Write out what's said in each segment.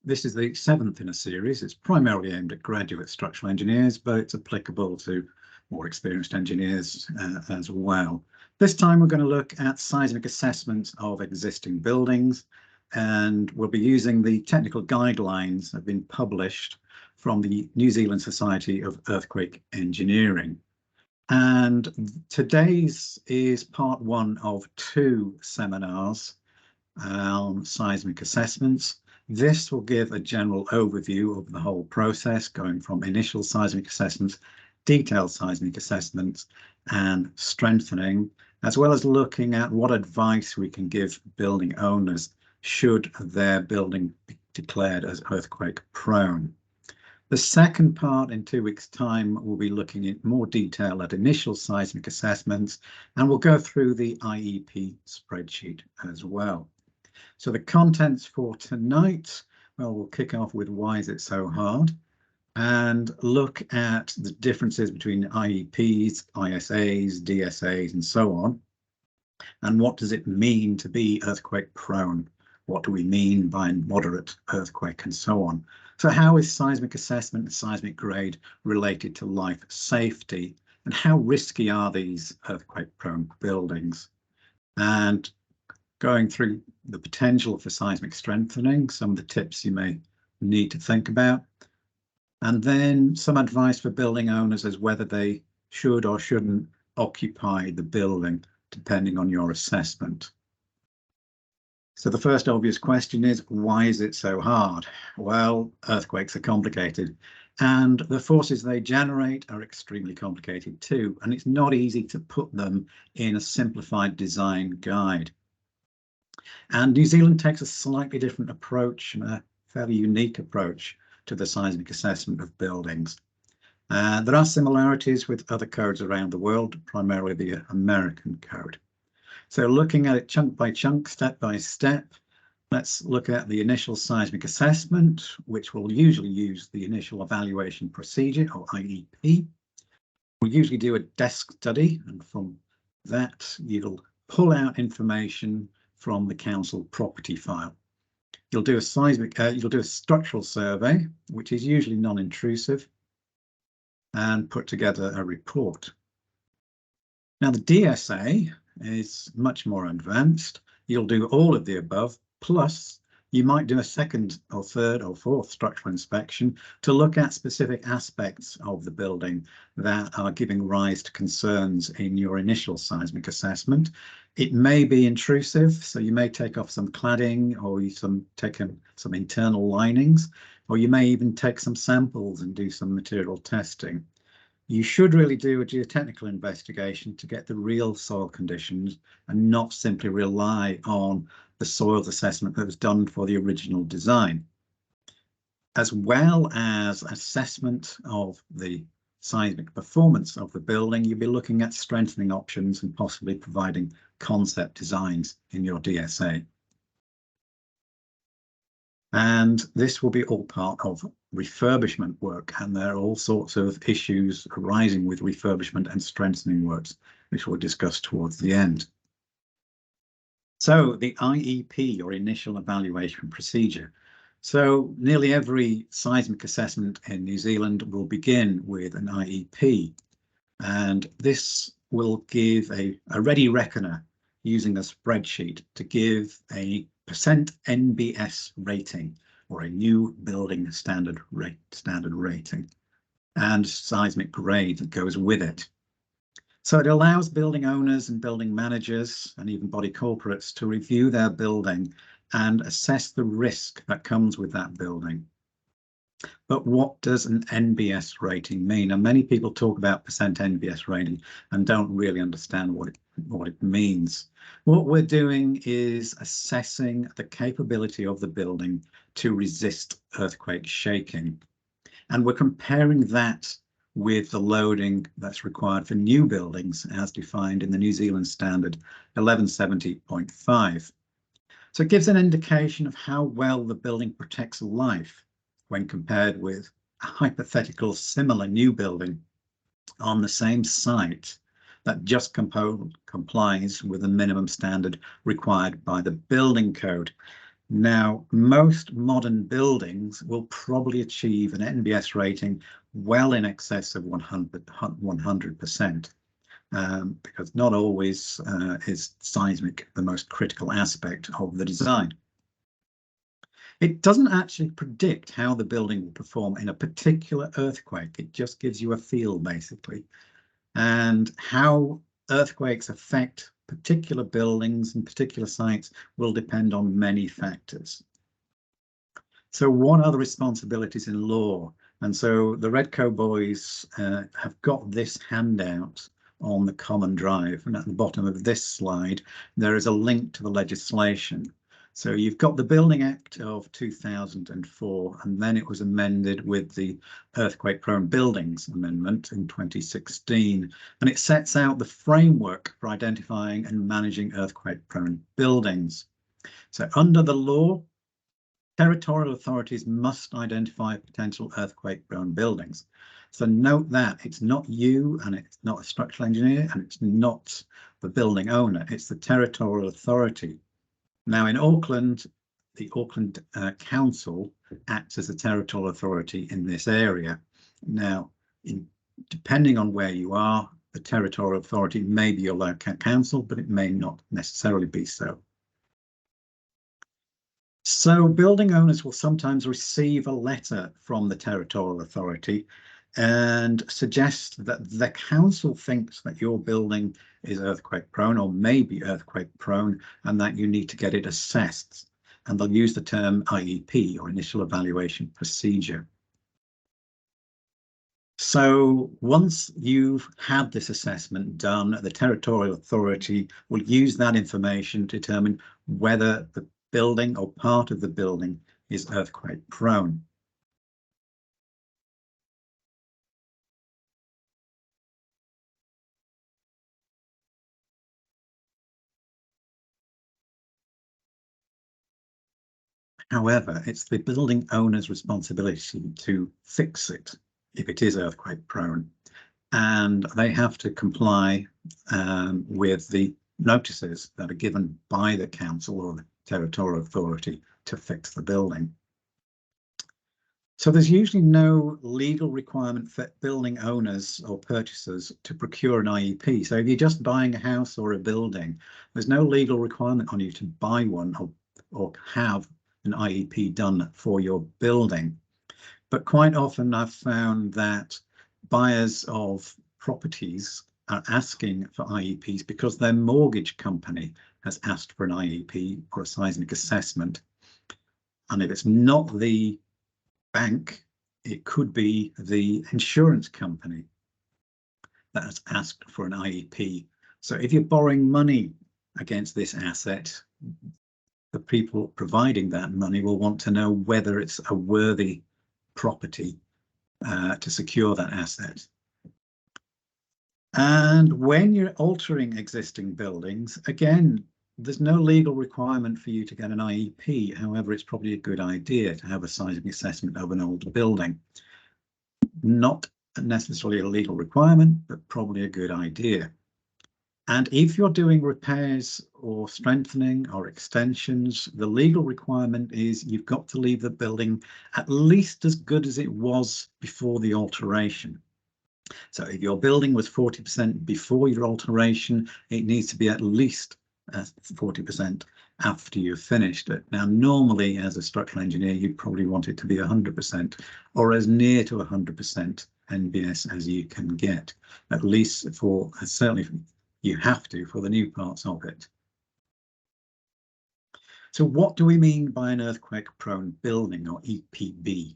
This is the 7th in a series. It's primarily aimed at graduate structural engineers, but it's applicable to more experienced engineers as well. This time we're going to look at seismic assessments of existing buildings, and we'll be using the technical guidelines that have been published from the New Zealand Society of Earthquake Engineering. And today's is part 1 of 2 seminars on seismic assessments. This will give a general overview of the whole process, going from initial seismic assessments, detailed seismic assessments, and strengthening, as well as looking at what advice we can give building owners should their building be declared as earthquake prone. The second part, in 2 weeks' time, we'll be looking in more detail at initial seismic assessments, and we'll go through the IEP spreadsheet as well. So the contents for tonight, well, we'll kick off with why is it so hard, and look at the differences between IEPs, ISAs, DSAs, and so on. And what does it mean to be earthquake prone? What do we mean by moderate earthquake, and so on? So how is seismic assessment and seismic grade related to life safety, and how risky are these earthquake prone buildings? And going through the potential for seismic strengthening, some of the tips you may need to think about, and then some advice for building owners as whether they should or shouldn't occupy the building, depending on your assessment. So the first obvious question is, why is it so hard? Well, earthquakes are complicated, and the forces they generate are extremely complicated too, and it's not easy to put them in a simplified design guide. And New Zealand takes a slightly different approach, and a fairly unique approach to the seismic assessment of buildings. There are similarities with other codes around the world, primarily the American code. So looking at it chunk by chunk, step by step, let's look at the initial seismic assessment, which will usually use the initial evaluation procedure, or IEP. We'll usually do a desk study, and from that you'll pull out information from the council property file. You'll do a structural survey, which is usually non-intrusive, and put together a report. Now the DSA is much more advanced. You'll do all of the above, plus you might do a second or third or fourth structural inspection to look at specific aspects of the building that are giving rise to concerns in your initial seismic assessment. It may be intrusive, so you may take off some cladding, or take some internal linings, or you may even take some samples and do some material testing. You should really do a geotechnical investigation to get the real soil conditions and not simply rely on the soils assessment that was done for the original design. As well as assessment of the seismic performance of the building, you'll be looking at strengthening options and possibly providing concept designs in your DSA. And this will be all part of refurbishment work, and there are all sorts of issues arising with refurbishment and strengthening works, which we'll discuss towards the end. So the IEP, or initial evaluation procedure. So nearly every seismic assessment in New Zealand will begin with an IEP, and this will give a ready reckoner using a spreadsheet to give a % NBS rating, or a new building standard rating, and seismic grade that goes with it. So it allows building owners and building managers and even body corporates to review their building and assess the risk that comes with that building. But what does an NBS rating mean? And many people talk about % NBS rating and don't really understand what it means. What we're doing is assessing the capability of the building to resist earthquake shaking. And we're comparing that with the loading that's required for new buildings as defined in the New Zealand Standard 1170.5. So it gives an indication of how well the building protects life when compared with a hypothetical similar new building on the same site that just complies with the minimum standard required by the building code. Now, most modern buildings will probably achieve an NBS rating well in excess of 100%, because not always is seismic the most critical aspect of the design. It doesn't actually predict how the building will perform in a particular earthquake. It just gives you a feel, basically. And how earthquakes affect particular buildings and particular sites will depend on many factors. So what are the responsibilities in law? And so the Redco boys have got this handout on the Common Drive, and at the bottom of this slide there is a link to the legislation. So you've got the Building Act of 2004, and then it was amended with the Earthquake-Prone Buildings Amendment in 2016, and it sets out the framework for identifying and managing earthquake-prone buildings. So under the law, territorial authorities must identify potential earthquake-prone buildings. So note that it's not you, and it's not a structural engineer, and it's not the building owner, it's the territorial authority. Now in Auckland, the Auckland Council acts as a territorial authority in this area. Now, depending on where you are, the territorial authority may be your local council, but it may not necessarily be so. So building owners will sometimes receive a letter from the territorial authority and suggest that the council thinks that your building is earthquake prone or may be earthquake prone, and that you need to get it assessed. And they'll use the term IEP, or initial evaluation procedure. So once you've had this assessment done, the territorial authority will use that information to determine whether the building or part of the building is earthquake prone. However, it's the building owner's responsibility to fix it if it is earthquake prone, and they have to comply with the notices that are given by the council or the territorial authority to fix the building. So there's usually no legal requirement for building owners or purchasers to procure an IEP. So if you're just buying a house or a building, there's no legal requirement on you to buy one or have an IEP done for your building. But quite often I've found that buyers of properties are asking for IEPs because their mortgage company has asked for an IEP or a seismic assessment. And if it's not the bank, it could be the insurance company that has asked for an IEP. So if you're borrowing money against this asset, the people providing that money will want to know whether it's a worthy property to secure that asset. And when you're altering existing buildings, again, there's no legal requirement for you to get an IEP. However, it's probably a good idea to have a seismic assessment of an old building. Not necessarily a legal requirement, but probably a good idea. And if you're doing repairs or strengthening or extensions, the legal requirement is you've got to leave the building at least as good as it was before the alteration. So if your building was 40% before your alteration, it needs to be at least 40% after you've finished it. Now, normally as a structural engineer, you probably want it to be 100% or as near to 100% NBS as you can get, at least for, certainly you have to, for the new parts of it. So what do we mean by an earthquake prone building, or EPB?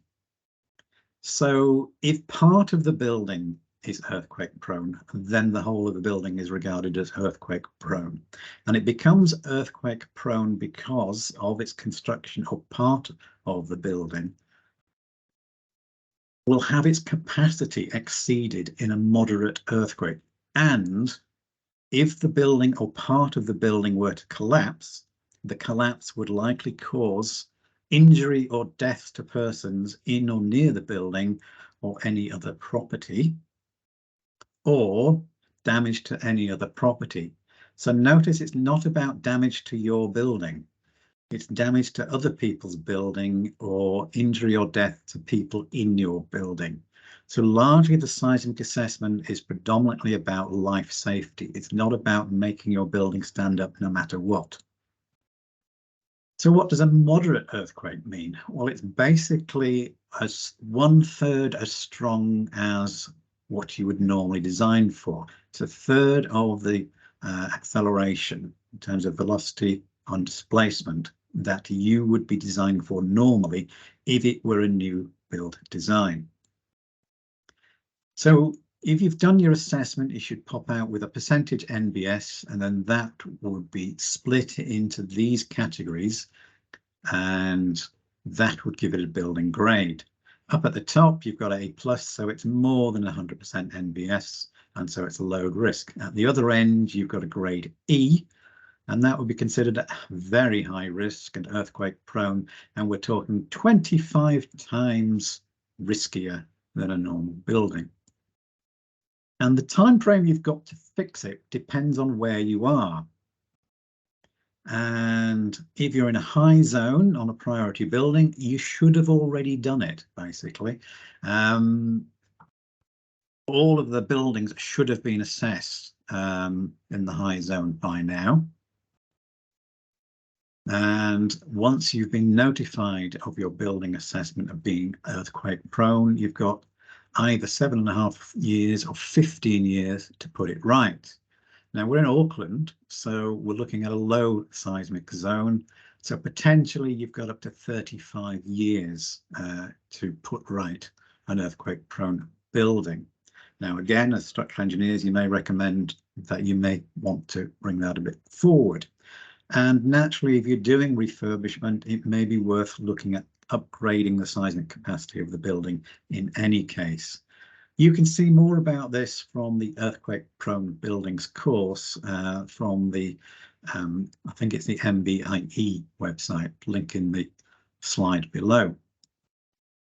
So if part of the building is earthquake prone, then the whole of the building is regarded as earthquake prone. And it becomes earthquake prone because of its construction, or part of the building will have its capacity exceeded in a moderate earthquake. And if the building or part of the building were to collapse, the collapse would likely cause injury or death to persons in or near the building or any other property, or damage to any other property. So notice it's not about damage to your building. It's damage to other people's building or injury or death to people in your building. So largely the seismic assessment is predominantly about life safety. It's not about making your building stand up no matter what. So what does a moderate earthquake mean? Well, it's basically 1/3 as strong as what you would normally design for. It's 1/3 of the acceleration in terms of velocity on displacement that you would be designed for normally if it were a new build design. So if you've done your assessment, it should pop out with a percentage NBS, and then that would be split into these categories, and that would give it a building grade. Up at the top, you've got A+, so it's more than 100% NBS, and so it's a low risk. At the other end, you've got a grade E, and that would be considered a very high risk and earthquake prone, and we're talking 25 times riskier than a normal building. And the time frame you've got to fix it depends on where you are. And if you're in a high zone on a priority building, you should have already done it, basically. All of the buildings should have been assessed in the high zone by now. And once you've been notified of your building assessment of being earthquake prone, you've got either 7.5 years or 15 years to put it right. Now we're in Auckland, so we're looking at a low seismic zone. So potentially you've got up to 35 years to put right an earthquake prone building. Now, again, as structural engineers, you may recommend that you may want to bring that a bit forward. And naturally, if you're doing refurbishment, it may be worth looking at upgrading the seismic capacity of the building in any case. You can see more about this from the earthquake prone buildings course from the, I think it's the MBIE website, link in the slide below.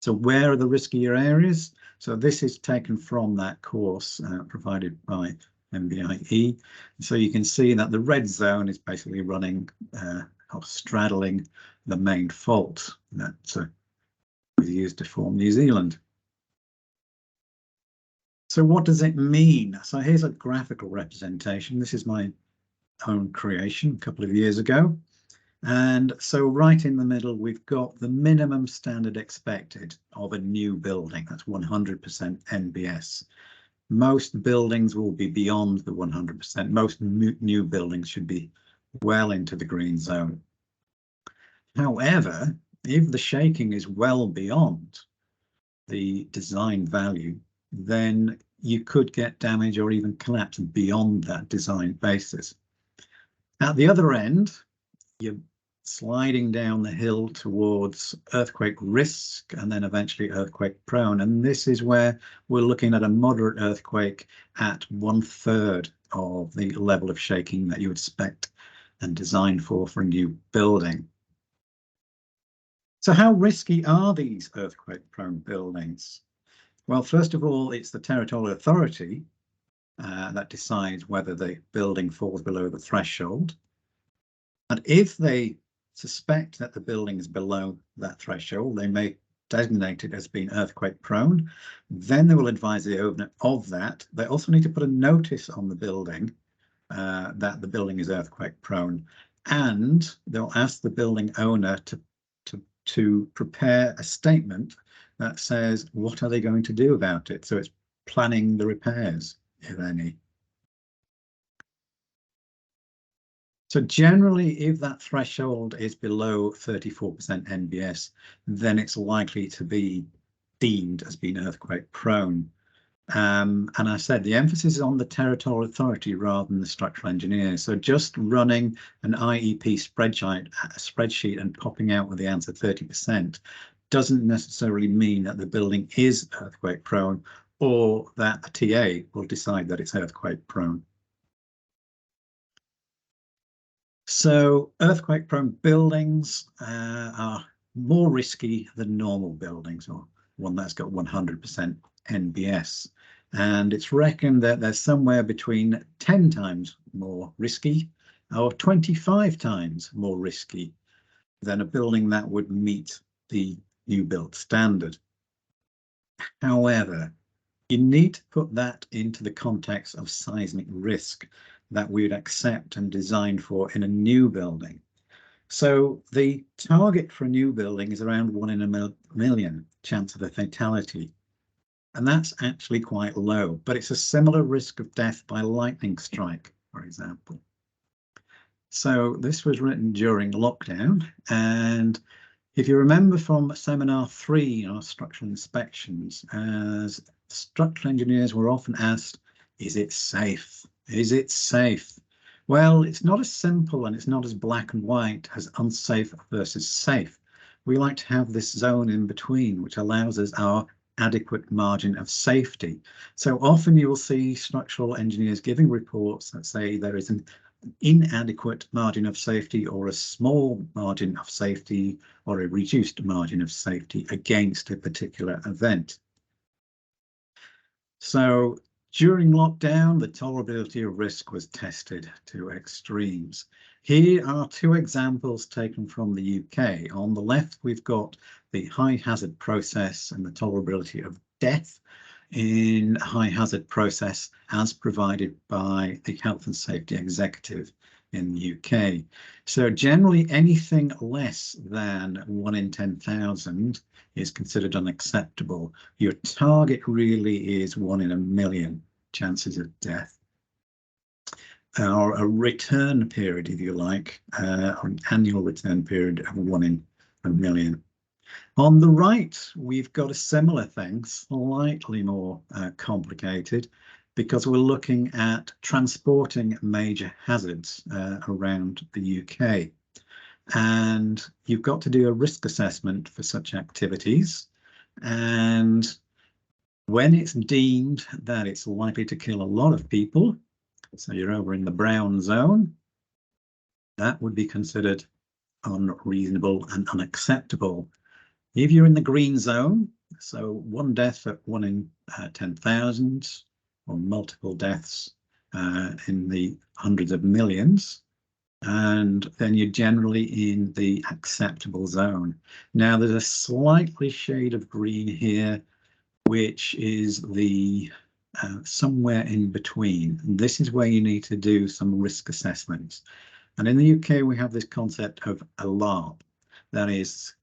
So where are the riskier areas? So this is taken from that course provided by MBIE. So you can see that the red zone is basically running or straddling the main fault that was used to form New Zealand. So what does it mean? So here's a graphical representation. This is my own creation a couple of years ago. And so right in the middle, we've got the minimum standard expected of a new building. That's 100% NBS. Most buildings will be beyond the 100%. Most new buildings should be well into the green zone. However, if the shaking is well beyond the design value, then you could get damage or even collapse beyond that design basis. At the other end, you're sliding down the hill towards earthquake risk and then eventually earthquake prone. And this is where we're looking at a moderate earthquake at 1/3 of the level of shaking that you would expect and design for a new building. So how risky are these earthquake prone buildings? Well, first of all, it's the territorial authority that decides whether the building falls below the threshold. And if they suspect that the building is below that threshold, they may designate it as being earthquake prone. Then they will advise the owner of that. They also need to put a notice on the building that the building is earthquake prone, and they'll ask the building owner to prepare a statement that says what are they going to do about it. So it's planning the repairs, if any. So generally, if that threshold is below 34% NBS, then it's likely to be deemed as being earthquake prone. And I said the emphasis is on the territorial authority rather than the structural engineer. So just running an IEP spreadsheet and popping out with the answer 30% doesn't necessarily mean that the building is earthquake prone or that a TA will decide that it's earthquake prone. So earthquake prone buildings are more risky than normal buildings, or one that's got 100% NBS. And it's reckoned that there's somewhere between 10 times more risky or 25 times more risky than a building that would meet the new build standard. However, you need to put that into the context of seismic risk that we would accept and design for in a new building. So the target for a new building is around 1 in a million chance of a fatality. And that's actually quite low, but it's a similar risk of death by lightning strike, for example. So this was written during lockdown, and if you remember from seminar 3 on structural inspections, as structural engineers were often asked, is it safe? Is it safe? Well, it's not as simple and it's not as black and white as unsafe versus safe. We like to have this zone in between, which allows us our adequate margin of safety. So often you will see structural engineers giving reports that say there is an inadequate margin of safety or a small margin of safety or a reduced margin of safety against a particular event. So during lockdown, the tolerability of risk was tested to extremes. Here are 2 examples taken from the UK. On the left, we've got the high hazard process and the tolerability of death in high hazard process as provided by the Health and Safety Executive in the UK. So generally anything less than 1 in 10,000 is considered unacceptable. Your target really is 1 in a million chances of death. Or a return period, if you like, or an annual return period of 1 in a million. On the right, we've got a similar thing, slightly more complicated, because we're looking at transporting major hazards around the UK. And you've got to do a risk assessment for such activities. And when it's deemed that it's likely to kill a lot of people, so you're over in the brown zone, that would be considered unreasonable and unacceptable. If you're in the green zone, so 1 death at 1 in 10,000 or multiple deaths in the hundreds of millions, and then you're generally in the acceptable zone. Now there's a slightly shade of green here, which is the somewhere in between. This is where you need to do some risk assessments. And in the UK, we have this concept of a LARP, that is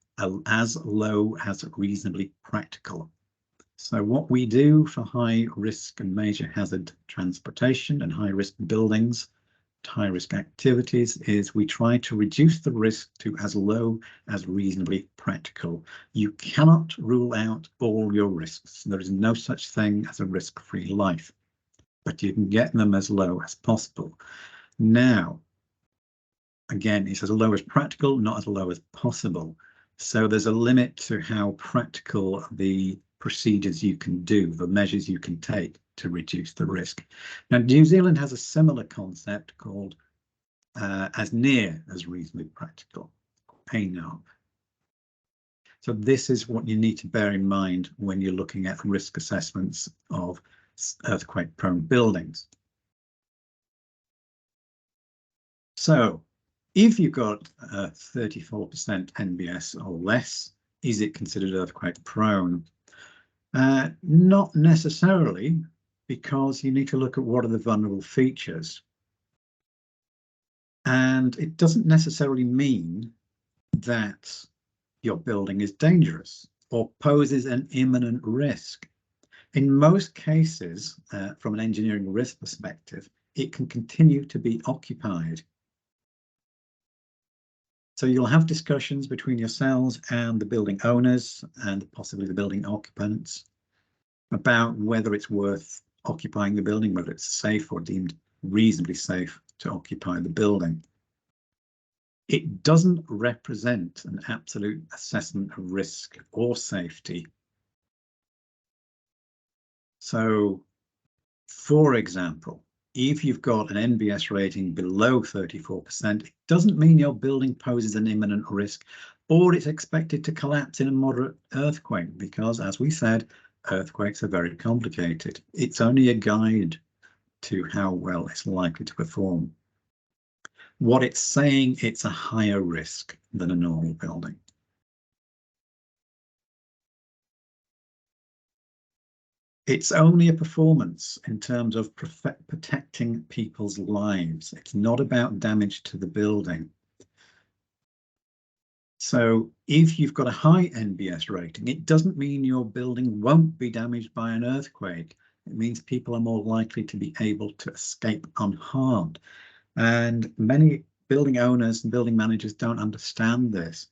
as low as reasonably practical. So what we do for high risk and major hazard transportation and high risk buildings, high risk activities, is we try to reduce the risk to as low as reasonably practical. You cannot rule out all your risks. There is no such thing as a risk-free life, but you can get them as low as possible. Now, again, it's as low as practical, not as low as possible. So there's a limit to how practical the procedures you can do, the measures you can take to reduce the risk. Now, New Zealand has a similar concept called as near as reasonably practical, ANARP. So this is what you need to bear in mind when you're looking at risk assessments of earthquake-prone buildings. So if you've got 34% NBS or less, is it considered earthquake prone? Not necessarily, because you need to look at what are the vulnerable features. And it doesn't necessarily mean that your building is dangerous or poses an imminent risk. In most cases, from an engineering risk perspective, it can continue to be occupied. So you'll have discussions between yourselves and the building owners and possibly the building occupants about whether it's worth occupying the building, whether it's safe or deemed reasonably safe to occupy the building. It doesn't represent an absolute assessment of risk or safety. So, for example, if you've got an NBS rating below 34%, it doesn't mean your building poses an imminent risk or it's expected to collapse in a moderate earthquake, because, as we said, earthquakes are very complicated. It's only a guide to how well it's likely to perform. What it's saying, it's a higher risk than a normal building. It's only a performance in terms of protecting people's lives. It's not about damage to the building. So if you've got a high NBS rating, it doesn't mean your building won't be damaged by an earthquake. It means people are more likely to be able to escape unharmed. And many building owners and building managers don't understand this.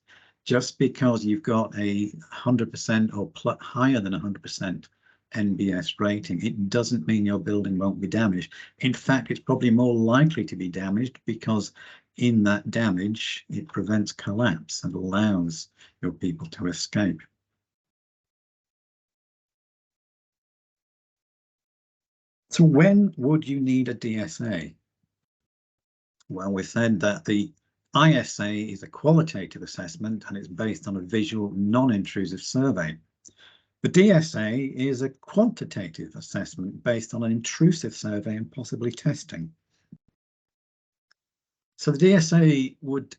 Just because you've got a 100% or higher than 100% NBS rating, it doesn't mean your building won't be damaged. In fact, it's probably more likely to be damaged because in that damage, it prevents collapse and allows your people to escape. So when would you need a DSA? Well, we said that the ISA is a qualitative assessment and it's based on a visual, non-intrusive survey. The DSA is a quantitative assessment based on an intrusive survey and possibly testing. So the DSA would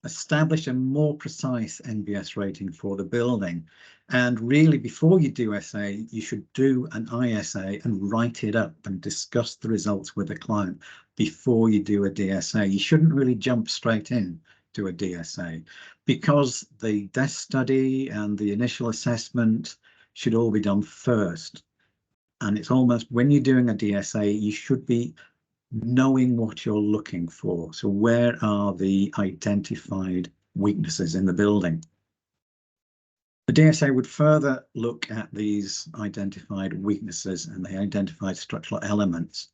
establish a more precise NBS rating for the building. And really, before you do SA, you should do an ISA and write it up and discuss the results with the client before you do a DSA. You shouldn't really jump straight in to a DSA because the desk study and the initial assessment should all be done first. And it's almost when you're doing a DSA, you should be knowing what you're looking for. So where are the identified weaknesses in the building? The DSA would further look at these identified weaknesses and the identified structural elements.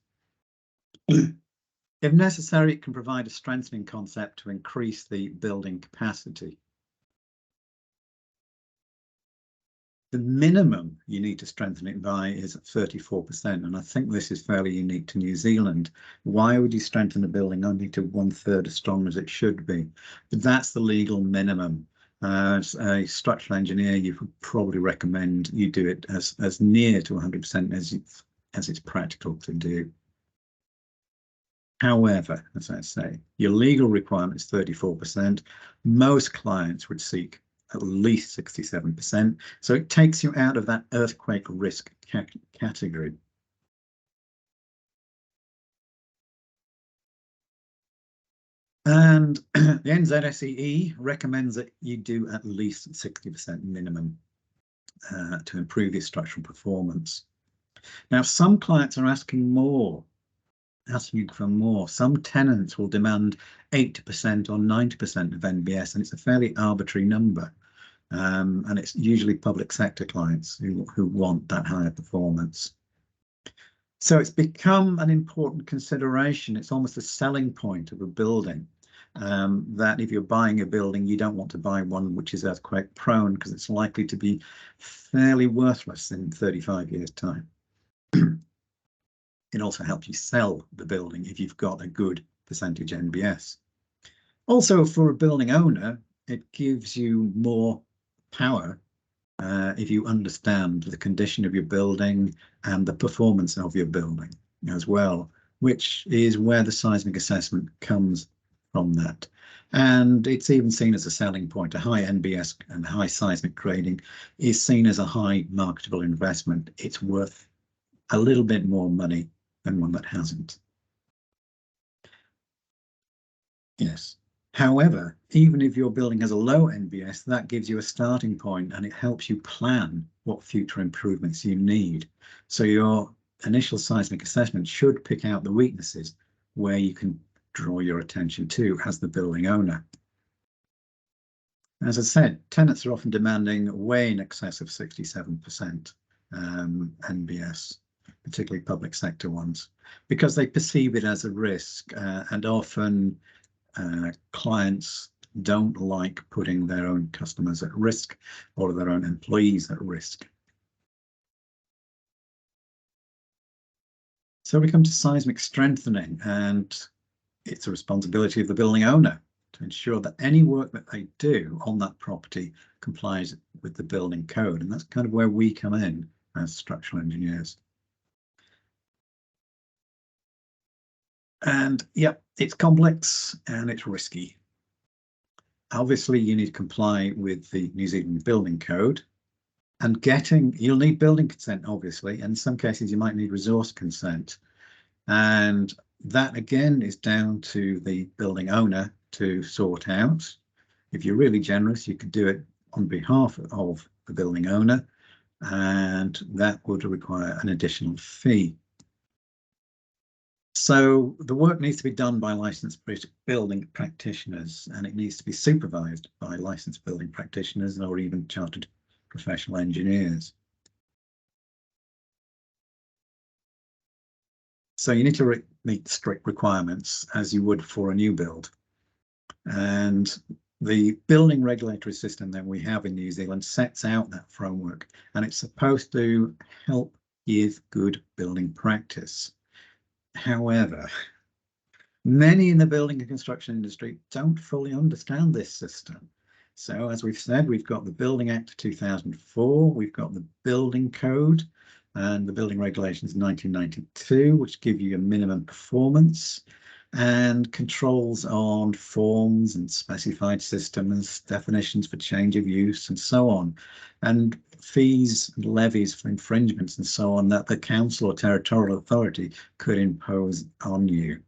If necessary, it can provide a strengthening concept to increase the building capacity. The minimum you need to strengthen it by is 34%, and I think this is fairly unique to New Zealand. Why would you strengthen a building only to 1/3 as strong as it should be? But that's the legal minimum. As a structural engineer, you would probably recommend you do it as near to 100% as it's practical to do. However, as I say, your legal requirement is 34%. Most clients would seek at least 67%. So it takes you out of that earthquake risk category. And the NZSEE recommends that you do at least 60% minimum to improve your structural performance. Now, some clients are asking for more. Some tenants will demand 80% or 90% of NBS, and it's a fairly arbitrary number. And it's usually public sector clients who want that higher performance. So it's become an important consideration. It's almost a selling point of a building, that if you're buying a building, you don't want to buy one which is earthquake prone because it's likely to be fairly worthless in 35 years' time. It also helps you sell the building if you've got a good percentage NBS. Also, for a building owner, it gives you more power if you understand the condition of your building and the performance of your building as well, which is where the seismic assessment comes from that. And it's even seen as a selling point. A high NBS and high seismic grading is seen as a high marketable investment. It's worth a little bit more money than one that hasn't. Yes. However, even if your building has a low NBS, that gives you a starting point and it helps you plan what future improvements you need. So your initial seismic assessment should pick out the weaknesses where you can draw your attention to as the building owner. As I said, tenants are often demanding way in excess of 67% NBS, particularly public sector ones, because they perceive it as a risk, and often clients don't like putting their own customers at risk or their own employees at risk. So we come to seismic strengthening, and it's a responsibility of the building owner to ensure that any work that they do on that property complies with the building code. And that's kind of where we come in as structural engineers. And yep, it's complex and it's risky. Obviously, you need to comply with the New Zealand Building Code, and you'll need building consent, obviously, and in some cases you might need resource consent. And that again is down to the building owner to sort out. If you're really generous, you could do it on behalf of the building owner, and that would require an additional fee. So the work needs to be done by licensed building practitioners, and it needs to be supervised by licensed building practitioners or even chartered professional engineers. So you need to meet strict requirements as you would for a new build. And the building regulatory system that we have in New Zealand sets out that framework, and it's supposed to help give good building practice. However, many in the building and construction industry don't fully understand this system. So as we've said, we've got the Building Act 2004, we've got the Building Code and the Building Regulations 1992, which give you a minimum performance and controls on forms and specified systems, definitions for change of use and so on, and fees and levies for infringements and so on that the council or territorial authority could impose on you.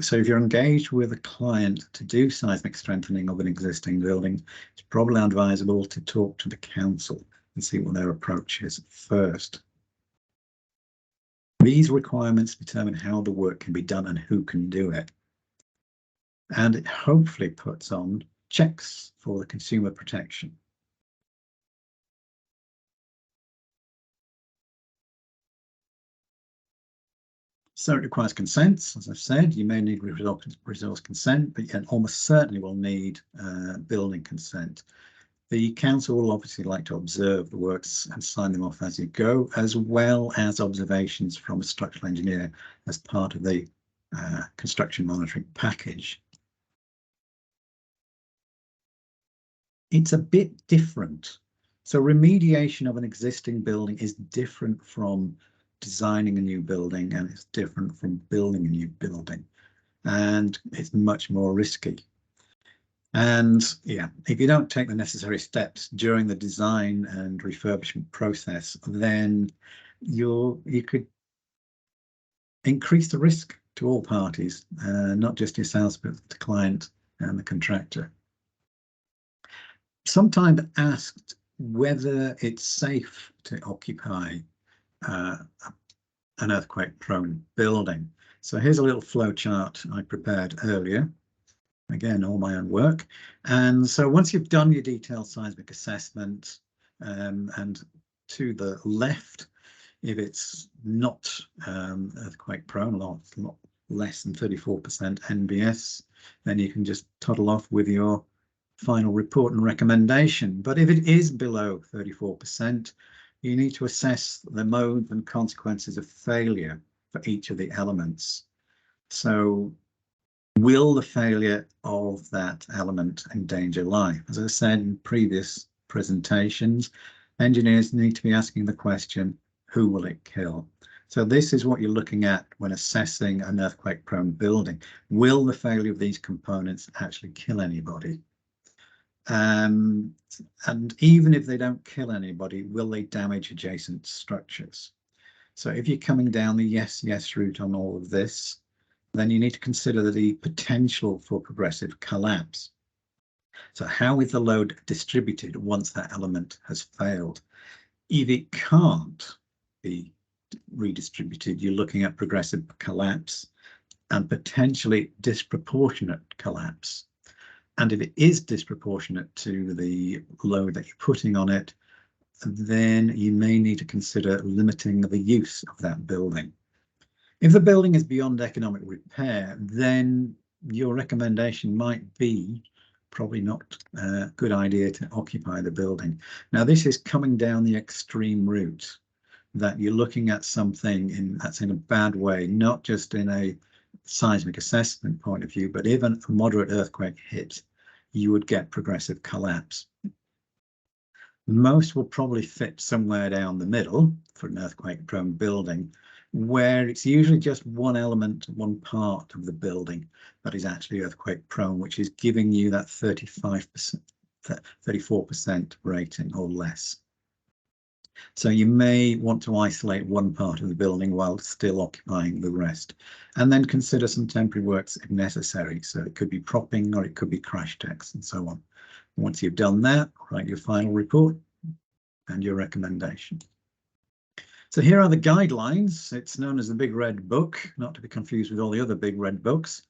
So if you're engaged with a client to do seismic strengthening of an existing building, it's probably advisable to talk to the council and see what their approach is first. These requirements determine how the work can be done and who can do it. And it hopefully puts on checks for the consumer protection. So it requires consent. As I've said, you may need resource consent, but you almost certainly will need building consent. The council will obviously like to observe the works and sign them off as you go, as well as observations from a structural engineer as part of the construction monitoring package. It's a bit different. So remediation of an existing building is different from designing a new building, and it's different from building a new building, and it's much more risky. And yeah, if you don't take the necessary steps during the design and refurbishment process, then you could increase the risk to all parties, not just yourselves, but the client and the contractor. Sometimes asked whether it's safe to occupy an earthquake-prone building. So here's a little flow chart I prepared earlier. Again, all my own work. And so once you've done your detailed seismic assessment, and to the left, if it's not earthquake prone, a lot less than 34% NBS, then you can just toddle off with your final report and recommendation. But if it is below 34%, you need to assess the mode and consequences of failure for each of the elements. So will the failure of that element endanger life? As I said in previous presentations, engineers need to be asking the question, who will it kill? So this is what you're looking at when assessing an earthquake-prone building. Will the failure of these components actually kill anybody? And even if they don't kill anybody, will they damage adjacent structures? So if you're coming down the yes route on all of this, then you need to consider the potential for progressive collapse. So how is the load distributed once that element has failed? If it can't be redistributed, you're looking at progressive collapse and potentially disproportionate collapse. And if it is disproportionate to the load that you're putting on it, then you may need to consider limiting the use of that building. If the building is beyond economic repair, then your recommendation might be probably not a good idea to occupy the building. Now, this is coming down the extreme route, that you're looking at something that's in a bad way, not just in a seismic assessment point of view, but even a moderate earthquake hit, you would get progressive collapse. Most will probably fit somewhere down the middle for an earthquake-prone building, where it's usually just one element, one part of the building that is actually earthquake prone, which is giving you that 35%, 34% rating or less. So you may want to isolate one part of the building while still occupying the rest, and then consider some temporary works if necessary. So it could be propping or it could be crash decks and so on. Once you've done that, write your final report and your recommendation. So here are the guidelines. It's known as the Big Red Book, not to be confused with all the other Big Red Books.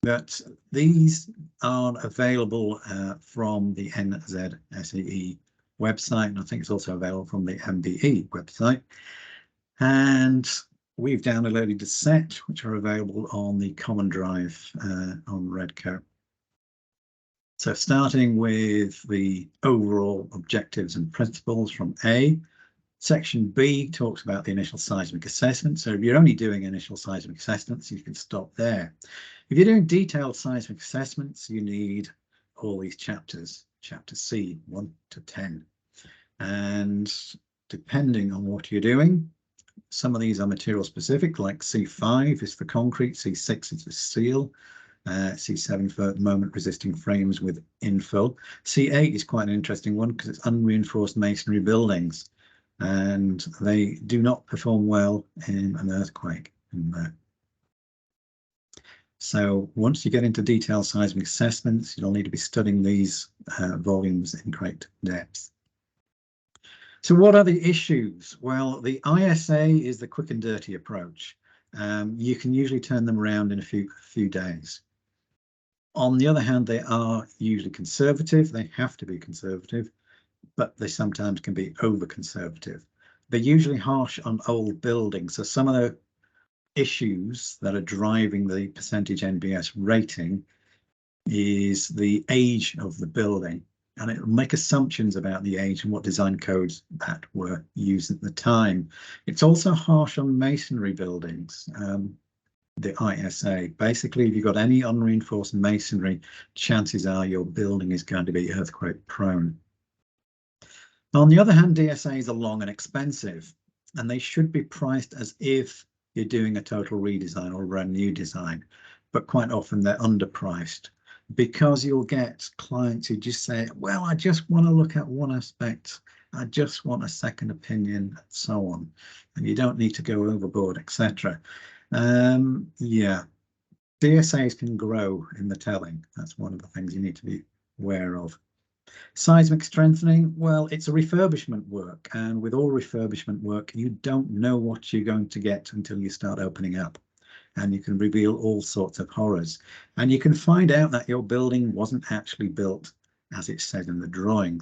But these are available from the NZSEE website, and I think it's also available from the MBE website. And we've downloaded a set which are available on the Common Drive on Redco. So starting with the overall objectives and principles from A, Section B talks about the initial seismic assessment. So if you're only doing initial seismic assessments, you can stop there. If you're doing detailed seismic assessments, you need all these chapters, chapter C, 1 to 10. And depending on what you're doing, some of these are material specific, like C5 is for concrete, C6 is for steel, C7 for moment resisting frames with infill. C8 is quite an interesting one because it's unreinforced masonry buildings, and they do not perform well in an earthquake in there. So once you get into detailed seismic assessments, you'll need to be studying these volumes in great depth. So what are the issues? Well, the ISA is the quick and dirty approach. You can usually turn them around in a few days. On the other hand, they are usually conservative. They have to be conservative, but they sometimes can be over conservative. They're usually harsh on old buildings. So some of the issues that are driving the percentage NBS rating is the age of the building, and it will make assumptions about the age and what design codes that were used at the time. It's also harsh on masonry buildings. The ISA, basically, if you've got any unreinforced masonry, chances are your building is going to be earthquake prone. On the other hand, DSAs are long and expensive, and they should be priced as if you're doing a total redesign or a brand new design, but quite often they're underpriced because you'll get clients who just say, well, I just want to look at one aspect, I just want a second opinion, and so on, and you don't need to go overboard, etc. Yeah, DSAs can grow in the telling. That's one of the things you need to be aware of. Seismic strengthening, well, it's a refurbishment work, and with all refurbishment work, you don't know what you're going to get until you start opening up, and you can reveal all sorts of horrors, and you can find out that your building wasn't actually built as it said in the drawings.